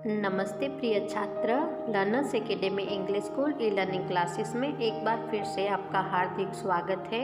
नमस्ते प्रिय छात्र, learners academy English school e learning classes में एक बार फिर से आपका हार्दिक स्वागत है।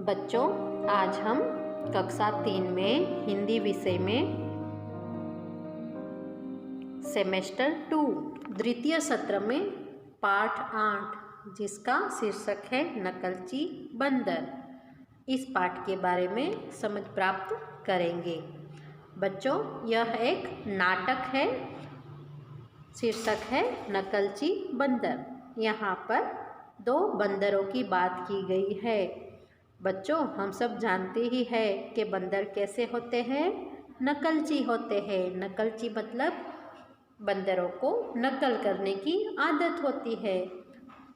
बच्चों, आज हम कक्षा 3 में हिंदी विषय में सेमेस्टर 2 द्वितीय सत्र में पाठ 8 जिसका शीर्षक है नकलची बंदर, इस पाठ के बारे में समझ प्राप्त करेंगे। बच्चों, यह एक नाटक है, शीर्षक है नकलची बंदर। यहाँ पर 2 बंदरों की बात की गई है। बच्चों, हम सब जानते ही हैं कि बंदर कैसे होते हैं, नकलची होते हैं। नकलची मतलब बंदरों को नकल करने की आदत होती है।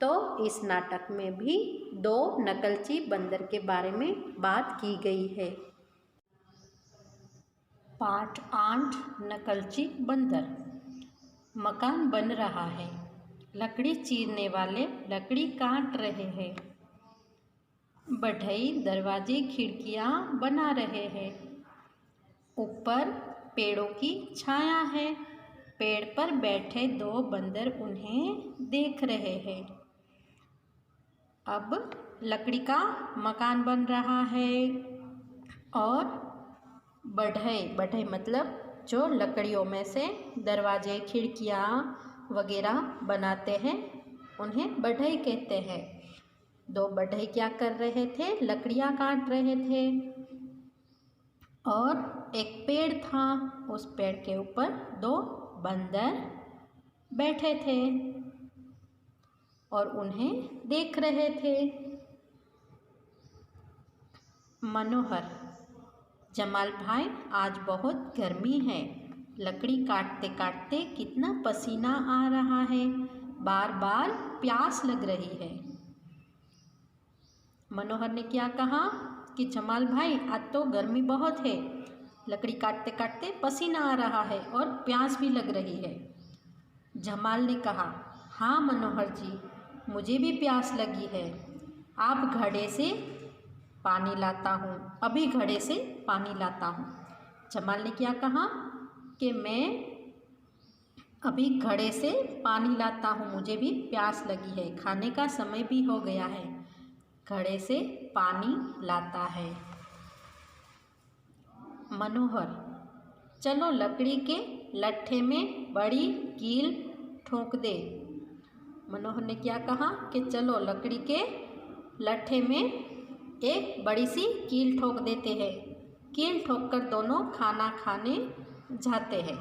तो इस नाटक में भी 2 नकलची बंदर के बारे में बात की गई है। पाठ 8 नकलची बंदर। मकान बन रहा है। लकड़ी चीरने वाले लकड़ी काट रहे हैं। बढ़ई दरवाजे खिड़कियां बना रहे हैं। ऊपर पेड़ों की छाया है। पेड़ पर बैठे 2 बंदर उन्हें देख रहे हैं। अब लकड़ी का मकान बन रहा है और बढ़ई मतलब जो लकड़ियों में से दरवाजे खिड़कियाँ वगैरह बनाते हैं उन्हें बढ़ई कहते हैं। 2 बढ़ई क्या कर रहे थे, लकड़ियाँ काट रहे थे और एक पेड़ था, उस पेड़ के ऊपर 2 बंदर बैठे थे और उन्हें देख रहे थे। मनोहर, जमाल भाई आज बहुत गर्मी है। लकड़ी काटते काटते कितना पसीना आ रहा है, बार बार प्यास लग रही है। मनोहर ने क्या कहा कि जमाल भाई आज तो गर्मी बहुत है, लकड़ी काटते काटते पसीना आ रहा है और प्यास भी लग रही है। जमाल ने कहा, हाँ मनोहर जी, मुझे भी प्यास लगी है। आप घड़े से पानी लाता हूँ, अभी घड़े से पानी लाता हूँ। जमाल ने क्या कहा कि मैं अभी घड़े से पानी लाता हूँ, मुझे भी प्यास लगी है, खाने का समय भी हो गया है। घड़े से पानी लाता है। मनोहर, चलो लकड़ी के लट्ठे में बड़ी कील ठोक दे। मनोहर ने क्या कहा कि चलो लकड़ी के लट्ठे में एक बड़ी सी कील ठोक देते हैं। कील ठोककर दोनों खाना खाने जाते हैं।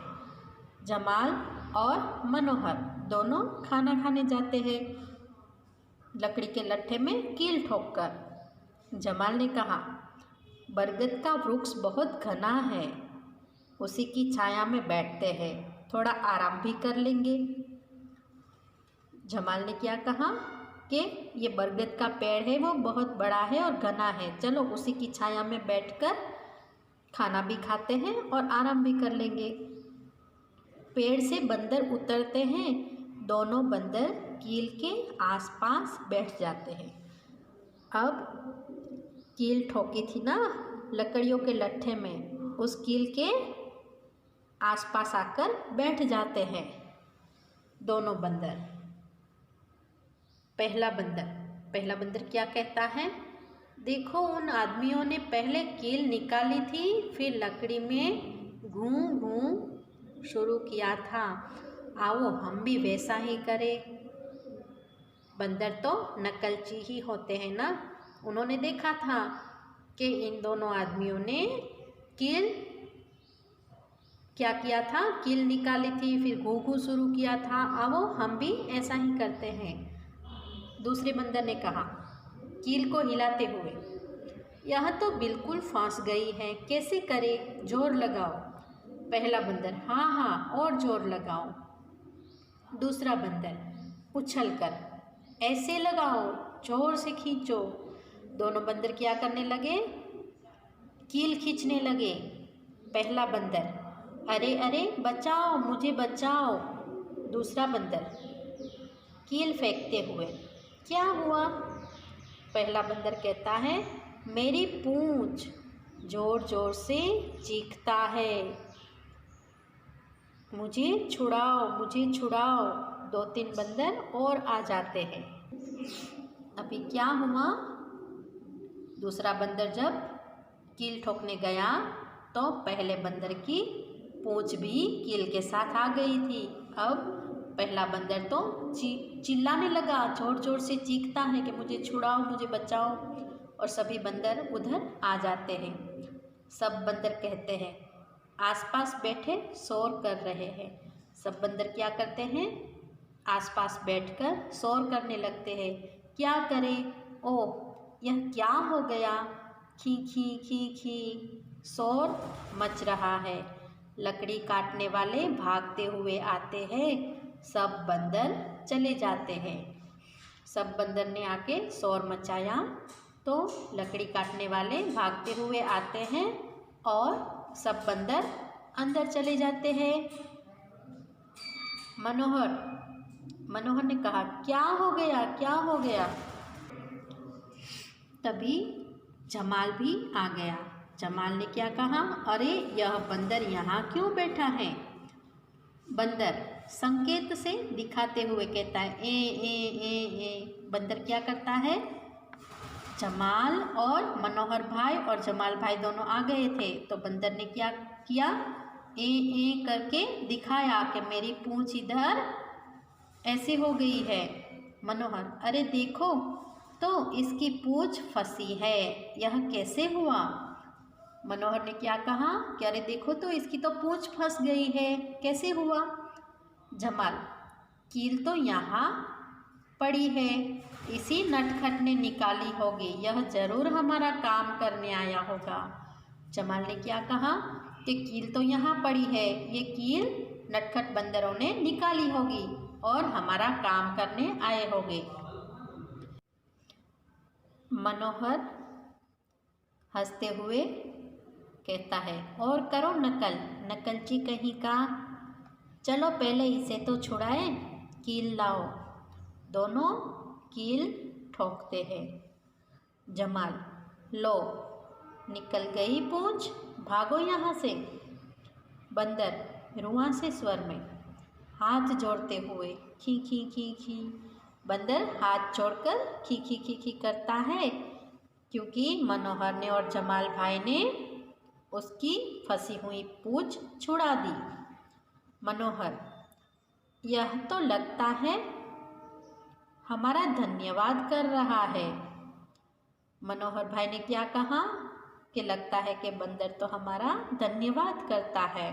जमाल और मनोहर दोनों खाना खाने जाते हैं लकड़ी के लट्ठे में कील ठोककर। जमाल ने कहा, बरगद का वृक्ष बहुत घना है, उसी की छाया में बैठते हैं, थोड़ा आराम भी कर लेंगे। जमाल ने क्या कहा कि ये बरगद का पेड़ है, वो बहुत बड़ा है और घना है, चलो उसी की छाया में बैठकर खाना भी खाते हैं और आराम भी कर लेंगे। पेड़ से बंदर उतरते हैं, दोनों बंदर कील के आसपास बैठ जाते हैं। अब कील ठोकी थी ना लकड़ियों के लट्ठे में, उस कील के आसपास आकर बैठ जाते हैं दोनों बंदर। पहला बंदर क्या कहता है, देखो उन आदमियों ने पहले कील निकाली थी, फिर लकड़ी में घूं घूं शुरू किया था, आओ हम भी वैसा ही करें। बंदर तो नकलची ही होते हैं ना, उन्होंने देखा था कि इन दोनों आदमियों ने कील क्या किया था, कील निकाली थी, फिर घूं घूं शुरू किया था, आओ हम भी ऐसा ही करते हैं। दूसरे बंदर ने कहा कील को हिलाते हुए, यह तो बिल्कुल फंस गई है, कैसे करें, जोर लगाओ। पहला बंदर, हाँ हाँ और जोर लगाओ। दूसरा बंदर उछलकर, ऐसे लगाओ, जोर से खींचो। दोनों बंदर क्या करने लगे, कील खींचने लगे। पहला बंदर, अरे अरे बचाओ, मुझे बचाओ। दूसरा बंदर कील फेंकते हुए, क्या हुआ? पहला बंदर कहता है, मेरी पूंछ, जोर जोर से चीखता है। मुझे छुड़ाओ, मुझे छुड़ाओ। 2-3 बंदर और आ जाते हैं। अभी क्या हुआ, दूसरा बंदर जब कील ठोकने गया तो पहले बंदर की पूंछ भी कील के साथ आ गई थी। अब पहला बंदर तो चिल्लाने लगा, जोर जोर से चीखता है कि मुझे छुड़ाओ, मुझे बचाओ। और सभी बंदर उधर आ जाते हैं। सब बंदर कहते हैं, आसपास बैठे शोर कर रहे हैं। सब बंदर क्या करते हैं, आसपास बैठकर शोर करने लगते हैं। क्या करें, ओह यह क्या हो गया, खी खी खी खी शोर मच रहा है। लकड़ी काटने वाले भागते हुए आते हैं। सब बंदर चले जाते हैं। सब बंदर ने आके शोर मचाया तो लकड़ी काटने वाले भागते हुए आते हैं और सब बंदर अंदर चले जाते हैं। मनोहर ने कहा, क्या हो गया, क्या हो गया। तभी जमाल भी आ गया। जमाल ने क्या कहा, अरे यह बंदर यहाँ क्यों बैठा है। बंदर संकेत से दिखाते हुए कहता है, ए। बंदर क्या करता है, जमाल और मनोहर भाई और जमाल भाई दोनों आ गए थे तो बंदर ने क्या किया, ए करके दिखाया कि मेरी पूंछ इधर ऐसे हो गई है। मनोहर, अरे देखो तो इसकी पूंछ फंसी है, यह कैसे हुआ। मनोहर ने क्या कहा कि अरे देखो तो इसकी तो पूंछ फंस गई है, कैसे हुआ। जमाल, कील तो यहाँ पड़ी है, इसी नटखट ने निकाली होगी, यह जरूर हमारा काम करने आया होगा। जमाल ने क्या कहा कि कील तो यहाँ पड़ी है, ये कील नटखट बंदरों ने निकाली होगी और हमारा काम करने आए होंगे। मनोहर हंसते हुए कहता है, और करो नकलची कहीं का, चलो पहले इसे तो छुड़ाए, कील लाओ। दोनों कील ठोकते हैं। जमाल, लो निकल गई पूंछ, भागो यहाँ से। बंदर रुआंसे स्वर में हाथ जोड़ते हुए खी खी खी खी। बंदर हाथ जोड़कर खी खी खी खी करता है क्योंकि मनोहर ने और जमाल भाई ने उसकी फंसी हुई पूंछ छुड़ा दी। मनोहर, यह तो लगता है हमारा धन्यवाद कर रहा है। मनोहर भाई ने क्या कहा कि लगता है कि बंदर तो हमारा धन्यवाद करता है।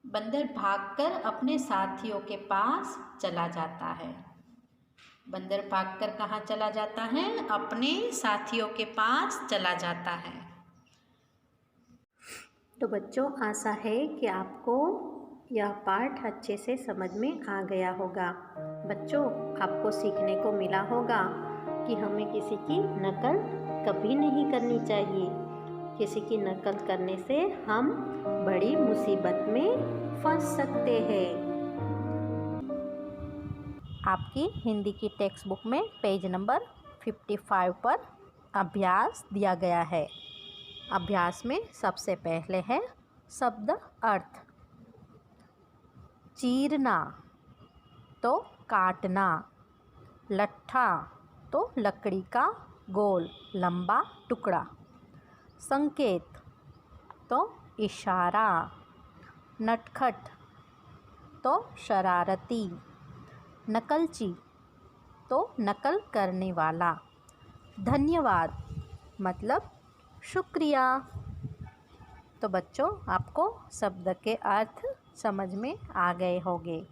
बंदर भागकर अपने साथियों के पास चला जाता है। बंदर भागकर कहाँ चला जाता है, अपने साथियों के पास चला जाता है। तो बच्चों, आशा है कि आपको यह पाठ अच्छे से समझ में आ गया होगा। बच्चों, आपको सीखने को मिला होगा कि हमें किसी की नकल कभी नहीं करनी चाहिए। किसी की नकल करने से हम बड़ी मुसीबत में फंस सकते हैं। आपकी हिंदी की टेक्स्ट बुक में पेज नंबर 55 पर अभ्यास दिया गया है। अभ्यास में सबसे पहले है शब्द अर्थ। चीरना तो काटना, लट्ठा तो लकड़ी का गोल लंबा टुकड़ा, संकेत तो इशारा, नटखट तो शरारती, नकलची तो नकल करने वाला, धन्यवाद मतलब शुक्रिया। तो बच्चों, आपको शब्द के अर्थ समझ में आ गए होंगे।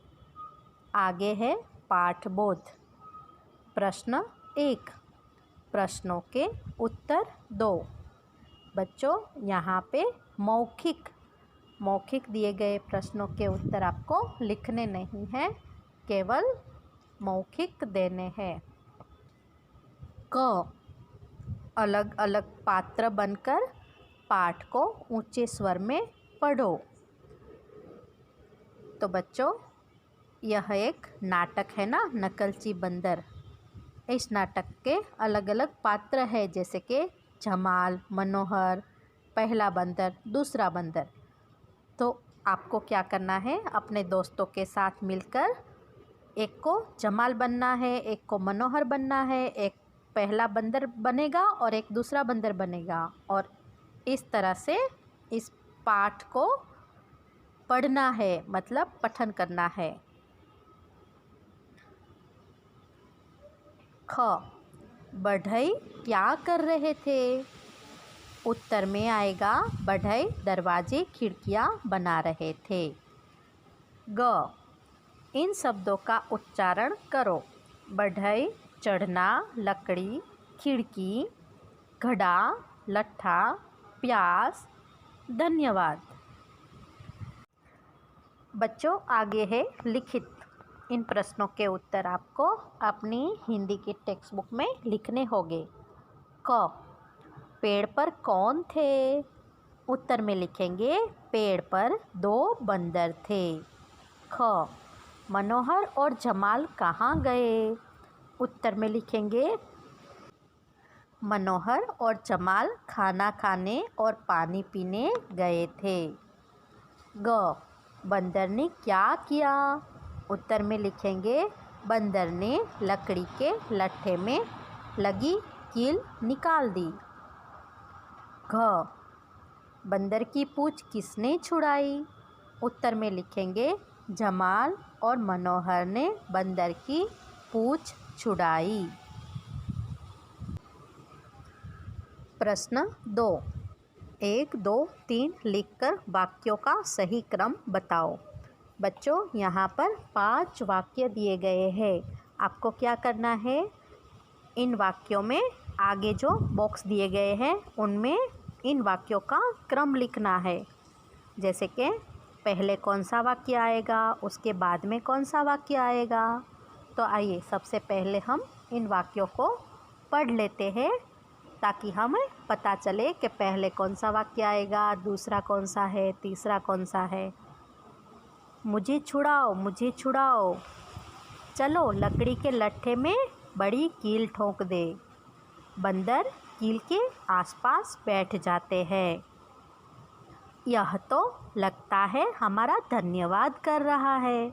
आगे है पाठबोध। प्रश्न 1, प्रश्नों के उत्तर 2। बच्चों, यहाँ पे मौखिक दिए गए प्रश्नों के उत्तर आपको लिखने नहीं हैं, केवल मौखिक देने हैं। क, अलग अलग पात्र बनकर पाठ को ऊंचे स्वर में पढ़ो। तो बच्चों, यह एक नाटक है ना, नकलची बंदर। इस नाटक के अलग अलग पात्र हैं, जैसे कि जमाल, मनोहर, पहला बंदर, दूसरा बंदर। तो आपको क्या करना है, अपने दोस्तों के साथ मिलकर एक को जमाल बनना है, एक को मनोहर बनना है, एक पहला बंदर बनेगा और एक दूसरा बंदर बनेगा, और इस तरह से इस पाठ को पढ़ना है, मतलब पठन करना है। ख, बढ़ई क्या कर रहे थे? उत्तर में आएगा बढ़ई दरवाजे खिड़कियां बना रहे थे। ग, इन शब्दों का उच्चारण करो। बढ़ई चढ़ना, लकड़ी, खिड़की, घड़ा, लट्ठा, प्यास, धन्यवाद। बच्चों, आगे है लिखित। इन प्रश्नों के उत्तर आपको अपनी हिंदी की टेक्स्ट बुक में लिखने होंगे। क, पेड़ पर कौन थे? उत्तर में लिखेंगे पेड़ पर 2 बंदर थे। ख, मनोहर और जमाल कहाँ गए? उत्तर में लिखेंगे मनोहर और जमाल खाना खाने और पानी पीने गए थे। ग, बंदर ने क्या किया? उत्तर में लिखेंगे बंदर ने लकड़ी के लट्ठे में लगी कील निकाल दी। घ, बंदर की पूंछ किसने छुड़ाई? उत्तर में लिखेंगे जमाल और मनोहर ने बंदर की पूंछ छुड़ाई। प्रश्न 2, 1, 2, 3 लिखकर वाक्यों का सही क्रम बताओ। बच्चों, यहाँ पर 5 वाक्य दिए गए हैं। आपको क्या करना है, इन वाक्यों में आगे जो बॉक्स दिए गए हैं उनमें इन वाक्यों का क्रम लिखना है। जैसे कि पहले कौन सा वाक्य आएगा, उसके बाद में कौन सा वाक्य आएगा। तो आइए सबसे पहले हम इन वाक्यों को पढ़ लेते हैं, ताकि हमें पता चले कि पहले कौन सा वाक्य आएगा, दूसरा कौन सा है, तीसरा कौन सा है। मुझे छुड़ाओ, मुझे छुड़ाओ, चलो लकड़ी के लट्ठे में बड़ी कील ठोक दे। बंदर कील के आसपास बैठ जाते हैं। यह तो लगता है हमारा धन्यवाद कर रहा है।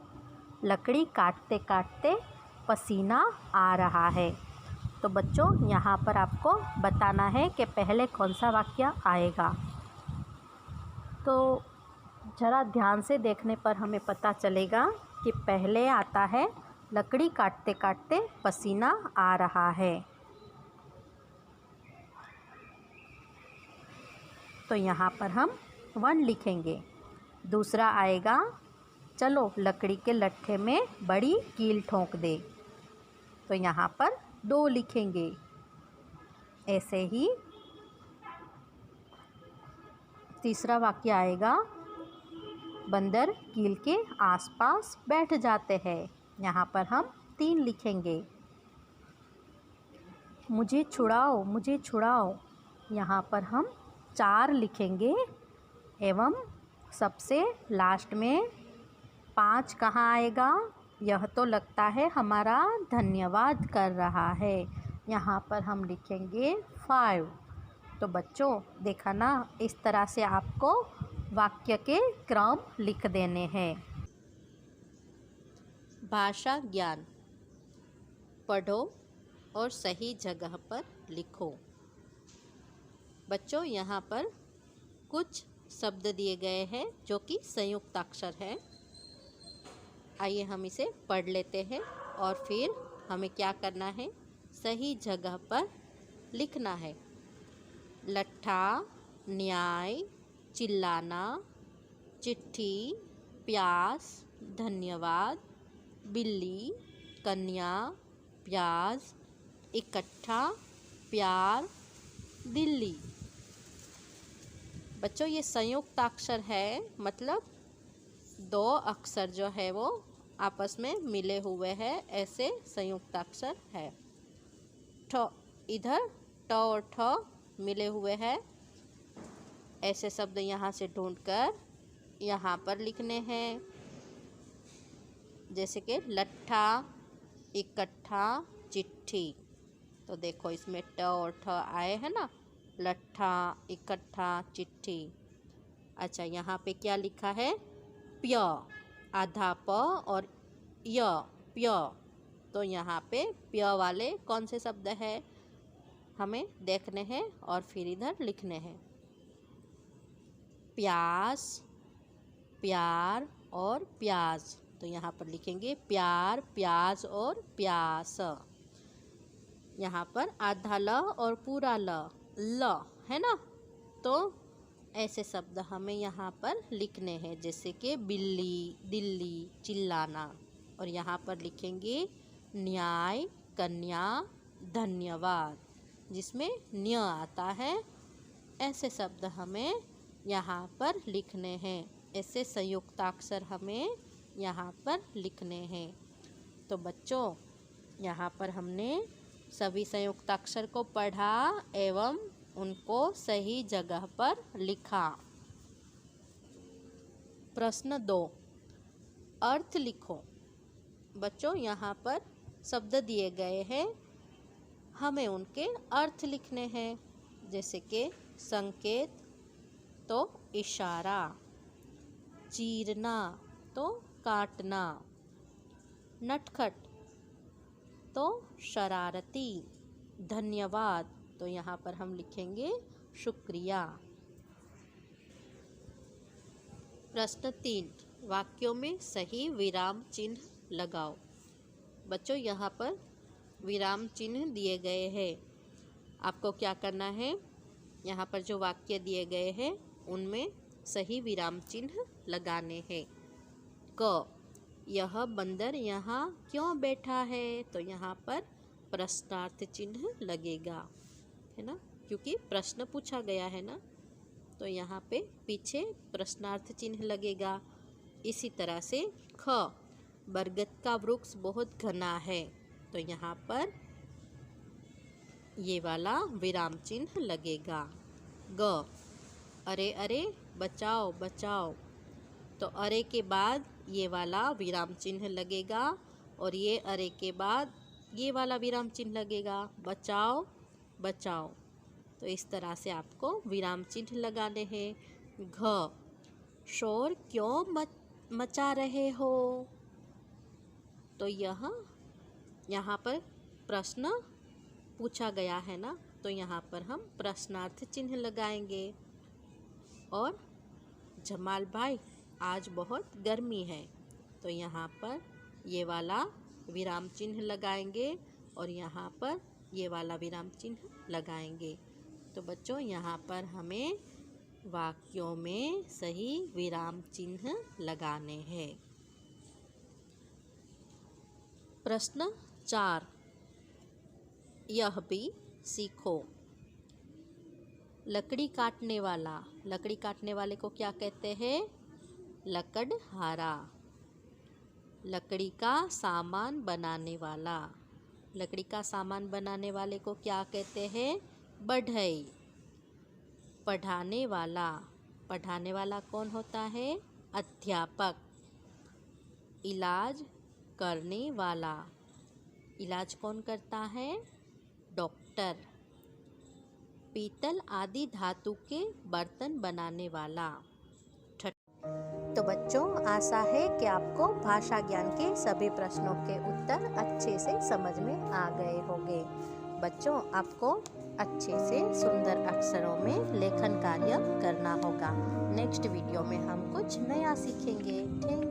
लकड़ी काटते काटते पसीना आ रहा है। तो बच्चों, यहाँ पर आपको बताना है कि पहले कौन सा वाक्य आएगा। तो ज़रा ध्यान से देखने पर हमें पता चलेगा कि पहले आता है लकड़ी काटते काटते पसीना आ रहा है। तो यहाँ पर हम 1 लिखेंगे। दूसरा आएगा चलो लकड़ी के लट्ठे में बड़ी कील ठोक दे। तो यहाँ पर 2 लिखेंगे। ऐसे ही तीसरा वाक्य आएगा बंदर कील के आसपास बैठ जाते हैं। यहाँ पर हम 3 लिखेंगे। मुझे छुड़ाओ, मुझे छुड़ाओ, यहाँ पर हम 4 लिखेंगे। एवं सबसे लास्ट में 5 कहाँ आएगा? यह तो लगता है हमारा धन्यवाद कर रहा है। यहाँ पर हम लिखेंगे 5। तो बच्चों, देखा ना, इस तरह से आपको वाक्य के क्रम लिख देने हैं। भाषा ज्ञान, पढ़ो और सही जगह पर लिखो। बच्चों, यहाँ पर कुछ शब्द दिए गए हैं जो कि संयुक्त अक्षर है। आइए हम इसे पढ़ लेते हैं और फिर हमें क्या करना है, सही जगह पर लिखना है। लट्ठा, न्याय, चिल्लाना, चिट्ठी, प्यास, धन्यवाद, बिल्ली, कन्या, प्याज, इकट्ठा, प्यार, दिल्ली। बच्चों, ये संयुक्त अक्षर है, मतलब 2 अक्षर जो है वो आपस में मिले हुए हैं, ऐसे संयुक्त अक्षर है। ठ, इधर ट और ठ मिले हुए हैं। ऐसे शब्द यहाँ से ढूंढकर यहाँ पर लिखने हैं। जैसे कि लट्ठा, इकट्ठा, चिट्ठी। तो देखो इसमें ट और ठ आए हैं ना, लट्ठा, इकट्ठा, चिट्ठी। अच्छा, यहाँ पे क्या लिखा है? प्य, आधा प और य, प्य। तो यहाँ पे प्य वाले कौन से शब्द है हमें देखने हैं और फिर इधर लिखने हैं। प्यास, प्यार और प्याज। तो यहाँ पर लिखेंगे प्यार, प्याज और प्यास। यहाँ पर आधा ल और पूरा ल है ना। तो ऐसे शब्द हमें यहाँ पर लिखने हैं, जैसे कि बिल्ली, दिल्ली, चिल्लाना। और यहाँ पर लिखेंगे न्याय, कन्या, धन्यवाद, जिसमें न्य आता है। ऐसे शब्द हमें यहाँ पर लिखने हैं, ऐसे संयुक्ताक्षर हमें यहाँ पर लिखने हैं। तो बच्चों, यहाँ पर हमने सभी संयुक्ताक्षर को पढ़ा एवं उनको सही जगह पर लिखा। प्रश्न 2, अर्थ लिखो। बच्चों, यहाँ पर शब्द दिए गए हैं, हमें उनके अर्थ लिखने हैं। जैसे कि संकेत तो इशारा, चीरना तो काटना, नटखट तो शरारती, धन्यवाद तो यहाँ पर हम लिखेंगे शुक्रिया। प्रश्न 3, वाक्यों में सही विराम चिन्ह लगाओ। बच्चों, यहाँ पर विराम चिन्ह दिए गए हैं। आपको क्या करना है, यहाँ पर जो वाक्य दिए गए हैं उनमें सही विराम चिन्ह लगाने हैं। क, यह बंदर यहाँ क्यों बैठा है। तो यहाँ पर प्रश्नार्थ चिन्ह लगेगा, है ना, क्योंकि प्रश्न पूछा गया है ना। तो यहाँ पे पीछे प्रश्नार्थ चिन्ह लगेगा। इसी तरह से ख, बरगद का वृक्ष बहुत घना है। तो यहाँ पर ये वाला विराम चिन्ह लगेगा। ग, अरे अरे बचाओ बचाओ। तो अरे के बाद ये वाला विराम चिन्ह लगेगा और ये अरे के बाद ये वाला विराम चिन्ह लगेगा, बचाओ बचाओ। तो इस तरह से आपको विराम चिन्ह लगाने हैं। घ, शोर क्यों मचा रहे हो। तो यहाँ पर प्रश्न पूछा गया है ना, तो यहाँ पर हम प्रश्नार्थ चिन्ह लगाएंगे। और जमाल भाई, आज बहुत गर्मी है। तो यहाँ पर ये वाला विराम चिन्ह लगाएंगे और यहाँ पर ये वाला विराम चिन्ह लगाएंगे। तो बच्चों, यहाँ पर हमें वाक्यों में सही विराम चिन्ह लगाने हैं। प्रश्न 4, यह भी सीखो। लकड़ी काटने वाला, लकड़ी काटने वाले को क्या कहते हैं, लकड़हारा। लकड़ी का सामान बनाने वाला, लकड़ी का सामान बनाने वाले को क्या कहते हैं, बढ़ई। पढ़ाने वाला, पढ़ाने वाला कौन होता है, अध्यापक। इलाज करने वाला, इलाज कौन करता है, डॉक्टर। पीतल आदि धातु के बर्तन बनाने वाला। तो बच्चों, आशा है कि आपको भाषा ज्ञान के सभी प्रश्नों के उत्तर अच्छे से समझ में आ गए होंगे। बच्चों, आपको अच्छे से सुंदर अक्षरों में लेखन कार्य करना होगा। नेक्स्ट वीडियो में हम कुछ नया सीखेंगे। थैंक